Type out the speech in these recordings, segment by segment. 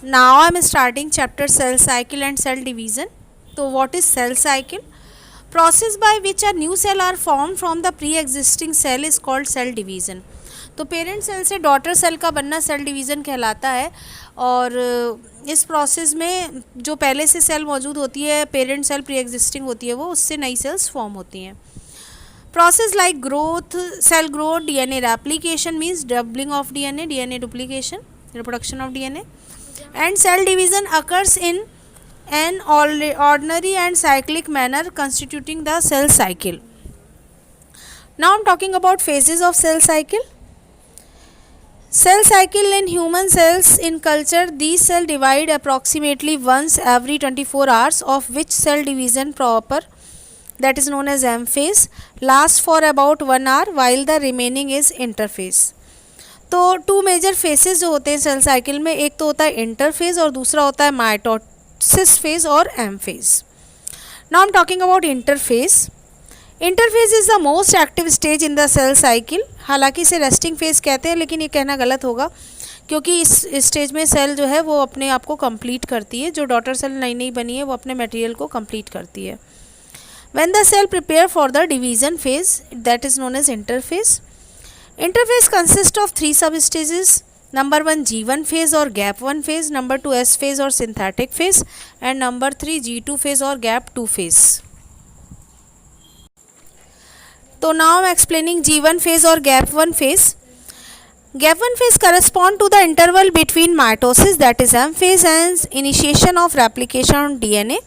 Now I am starting chapter cell cycle and cell division. So what is cell cycle? Process by which a new cell are formed from the pre-existing cell is called cell division. तो parent cell से daughter cell का बनना cell division कहलाता है। और इस process में जो पहले से सेल मौजूद होती है, पेरेंट सेल प्री एग्जिस्टिंग होती है, वो उससे नई सेल्स फॉर्म होती हैं। Process like growth, cell growth, DNA replication means doubling of DNA, DNA duplication, reproduction of DNA, and cell division occurs in an ordinary and cyclic manner constituting the cell cycle. Now I am talking about phases of cell cycle. Cell cycle in human cells in culture, these cells divide approximately once every 24 hours, of which cell division proper, that is known as M phase, lasts for about 1 hour while the remaining is interphase. तो to major faces जो होते हैं cell cycle में, एक तो होता है interphase और दूसरा होता है माइटोसिस फेज और M phase. Now I am talking about interphase. Interphase is the most active stage in the cell cycle. हालांकि इसे रेस्टिंग फेज कहते हैं, लेकिन ये कहना गलत होगा, क्योंकि इस स्टेज में सेल जो है वो अपने आप को कंप्लीट करती है। जो डॉटर सेल नई नई बनी है वो अपने मटेरियल को कंप्लीट करती है। When the cell prepare for the division phase, that is known as interphase. Interphase consists of 3 substages. Number 1 G1 phase or gap 1 phase, number 2 S phase or synthetic phase, and number 3 G2 phase or gap 2 phase. So now I am explaining G1 phase or gap 1 phase. Gap 1 phase correspond to the interval between mitosis, that is M phase, and initiation of replication on DNA.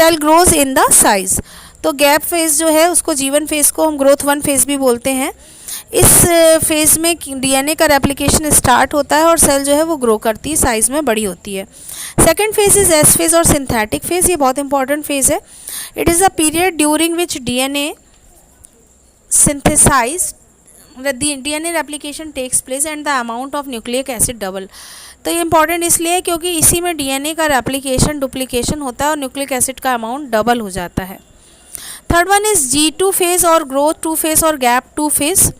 Cell grows in the size. तो gap phase जो है उसको G1 phase को हम growth 1 phase भी बोलते हैं। इस फेज़ में डीएनए का रेप्लिकेशन स्टार्ट होता है और सेल जो है वो ग्रो करती है, साइज़ में बड़ी होती है। Second phase is S phase और सिंथेटिक फेज। ये बहुत इंपॉर्टेंट फेज है। It is a period during which DNA synthesise, DNA replication takes place and the amount of nucleic acid double. तो ये इंपॉर्टेंट इसलिए है क्योंकि इसी में डीएनए का रेप्लिकेशन डुप्लीकेशन होता है और न्यूक्लिक एसिड का अमाउंट डबल हो जाता है। Third one is G2 phase और ग्रोथ 2 फेज और गैप 2 फेज।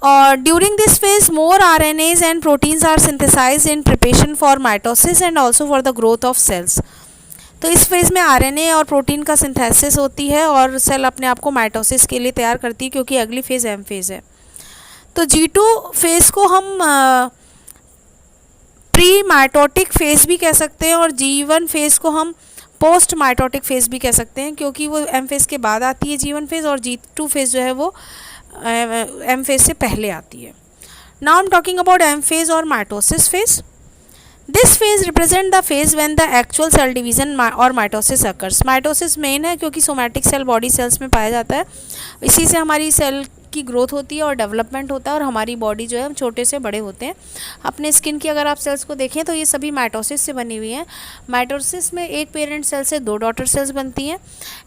और during this phase more RNAs and proteins are synthesise in preparation for mitosis and also for the growth of cells. तो इस phase में RNA और protein का synthesis होती है और सेल अपने आप को माइटोसिस के लिए तैयार करती है, क्योंकि अगली फेज़ एम फेज़ है। तो G2 फेज़ को हम प्री माइटोटिक फेज़ भी कह सकते हैं और G1 फेज़ को हम पोस्ट माइटोटिक फेज़ भी कह सकते हैं, क्योंकि वो एम फेज़ के बाद आती है G1 फेज़, और G2 फेज़ जो है वो एम फेज से पहले आती है। Now I am talking about M phase और mitosis phase. This phase represent the phase when the actual cell division और माइटोसिस अकर्स। माइटोसिस मेन है क्योंकि सोमैटिक सेल बॉडी सेल्स में पाया जाता है, इसी से हमारी सेल की ग्रोथ होती है और डेवलपमेंट होता है, और हमारी बॉडी जो है हम छोटे से बड़े होते हैं। अपने स्किन की अगर आप सेल्स को देखें तो ये सभी माइटोसिस से बनी हुई हैं। माइटोसिस में एक पेरेंट सेल से 2 डॉटर सेल्स बनती हैं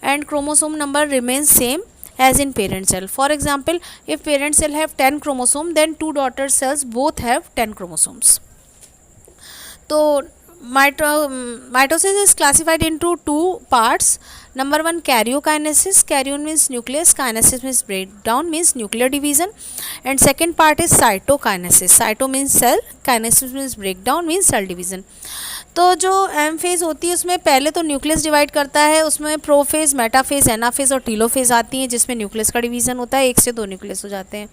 and chromosome number remains same as in parent cell. For example, if parent cell have 10 chromosome, then 2 daughter cells both have 10 chromosomes. So mitosis is classified into 2 parts. Number 1 karyokinesis. Karyon means nucleus, kinesis means breakdown, means nuclear division, and second part is cytokinesis. Cyto means cell, kinesis means breakdown, means cell division. तो जो M phase होती है उसमें पहले तो nucleus divide करता है, उसमें प्रोफेज, मेटाफेज, एनाफेज और टीलोफेज आती हैं, जिसमें न्यूक्लियस का डिवीजन होता है, 1 से 2 न्यूक्लियस हो जाते हैं।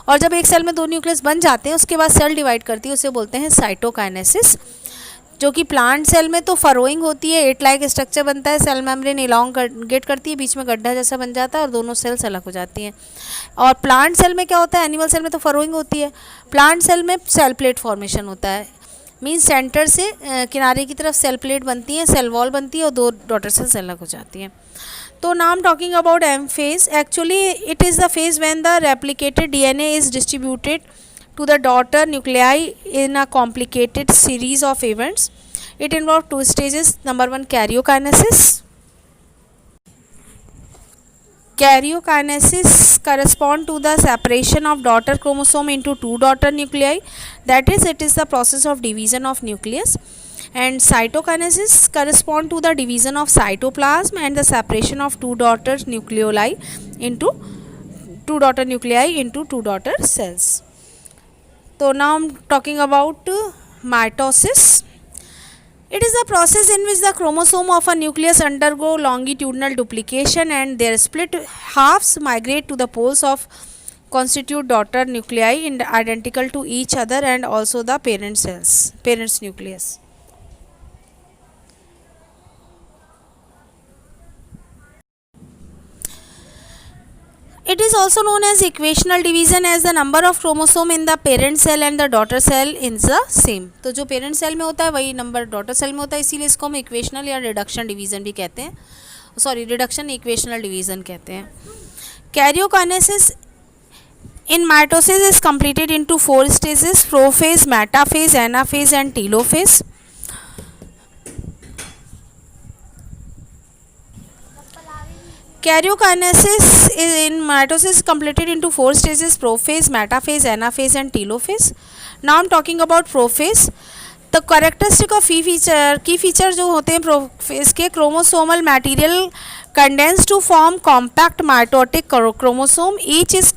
और जब एक सेल में 2 न्यूक्लियस बन जाते हैं उसके बाद सेल डिवाइड करती है, उसे बोलते हैं साइटोकाइनेसिस। जो कि प्लांट सेल में तो फरोइंग होती है, 8 लाइक स्ट्रक्चर बनता है, सेल मेम्ब्रेन इलॉन्गेट करती है, बीच में गड्ढा जैसा बन जाता है और दोनों सेल्स अलग हो जाती हैं। और प्लांट सेल में क्या होता है, एनिमल सेल में तो फरोइंग होती है, प्लांट सेल में सेल प्लेट फॉर्मेशन होता है, मीन्स सेंटर से किनारे की तरफ सेल प्लेट बनती है, सेल वॉल बनती है और 2 डॉटर सेल्स अलग हो जाती हैं। तो now I am talking about M phase. Actually it is the phase when the replicated DNA is distributed to the daughter nuclei in a complicated series of events. It involves 2 stages. Number 1 karyokinesis. Karyokinesis correspond to the separation of daughter chromosome into 2 daughter nuclei. That is, it is the process of division of nucleus. And cytokinesis correspond to the division of cytoplasm and the separation of 2 daughter nuclei into 2 daughter cells. So now I'm talking about mitosis. It is a process in which the chromosome of a nucleus undergo longitudinal duplication and their split halves migrate to the poles of constitute daughter nuclei identical to each other and also the parent's nucleus. It is also known as equational division as the number of chromosome in the parent cell and the daughter cell is the same. तो जो parent cell में होता है वही number daughter cell में होता है, इसीलिए इसको हम इक्वेशनल या रिडक्शन डिवीजन भी कहते हैं, सॉरी रिडक्शन इक्वेशनल डिवीजन कहते हैं. Karyokinesis in mitosis is completed into 4 stages: prophase, metaphase, anaphase and telophase. Karyokinesis in mitosis is completed into 4 stages: prophase, metaphase, anaphase and telophase. Now I am talking about prophase. The characteristic of key feature जो होते हैं prophase के, chromosomal material condensed to form compact mitotic chromosome. Each is